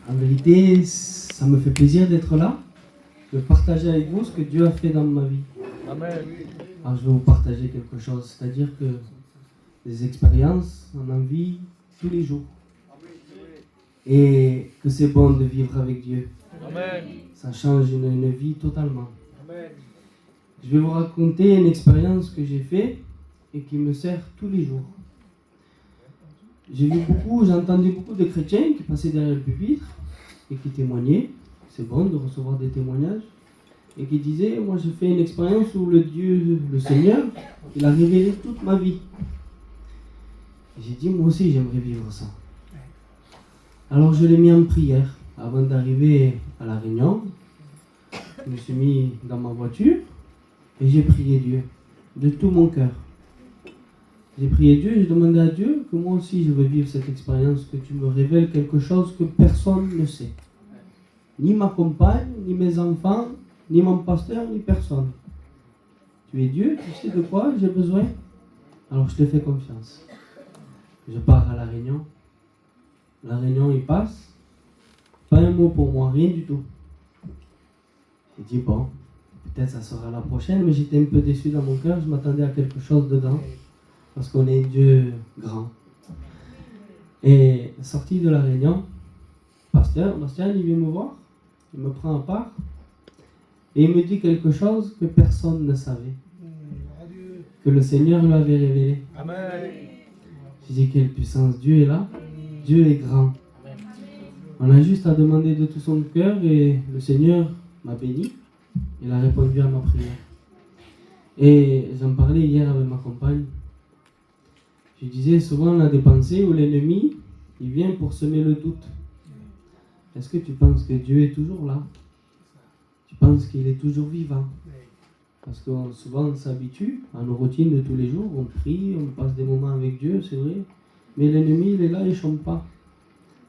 En vérité, ça me fait plaisir d'être là, de partager avec vous ce que Dieu a fait dans ma vie. Amen. Alors je vais vous partager quelque chose, c'est-à-dire que des expériences, on en vit tous les jours. Et que c'est bon de vivre avec Dieu. Amen. Ça change une vie totalement. Amen. Je vais vous raconter une expérience que j'ai faite et qui me sert tous les jours. J'entendais beaucoup de chrétiens qui passaient derrière le pupitre et qui témoignaient. C'est bon de recevoir des témoignages. Et qui disaient, moi j'ai fait une expérience où le Seigneur, il a révélé toute ma vie. Et j'ai dit, moi aussi j'aimerais vivre ça. Alors je l'ai mis en prière. Avant d'arriver à la réunion, je me suis mis dans ma voiture et j'ai prié Dieu de tout mon cœur. J'ai prié Dieu et j'ai demandé à Dieu que moi aussi je veux vivre cette expérience, que tu me révèles quelque chose que personne ne sait. Ni ma compagne, ni mes enfants, ni mon pasteur, ni personne. Tu es Dieu, tu sais de quoi j'ai besoin. Alors je te fais confiance. Je pars à la réunion. La réunion il passe. Pas un mot pour moi, rien du tout. J'ai dit bon, peut-être ça sera la prochaine, mais j'étais un peu déçu dans mon cœur, je m'attendais à quelque chose dedans. Parce qu'on est Dieu grand. Et sorti de la réunion, Bastien, il vient me voir, il me prend à part, et il me dit quelque chose que personne ne savait, que le Seigneur lui avait révélé. Amen. J'ai dit quelle puissance, Dieu est là, Dieu est grand. On a juste à demander de tout son cœur et le Seigneur m'a béni, il a répondu à ma prière. Et j'en parlais hier avec ma compagne. Je disais, souvent on a des pensées où l'ennemi, il vient pour semer le doute. Est-ce que tu penses que Dieu est toujours là? Tu penses qu'il est toujours vivant? Parce que souvent on s'habitue à nos routines de tous les jours, on prie, on passe des moments avec Dieu, c'est vrai. Mais l'ennemi, il est là, il ne chante pas.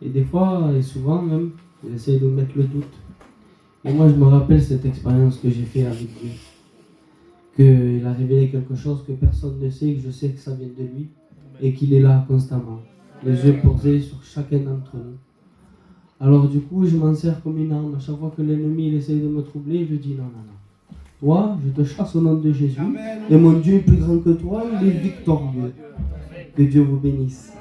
Et des fois, et souvent même, il essaie de mettre le doute. Et moi je me rappelle cette expérience que j'ai faite avec Dieu. Qu'il a révélé quelque chose que personne ne sait, que je sais que ça vient de lui. Et qu'il est là constamment, les yeux posés sur chacun d'entre nous. Alors du coup, je m'en sers comme une arme. À chaque fois que l'ennemi il essaye de me troubler, je dis non. Toi, je te chasse au nom de Jésus. Et mon Dieu est plus grand que toi, il est victorieux. Que Dieu vous bénisse.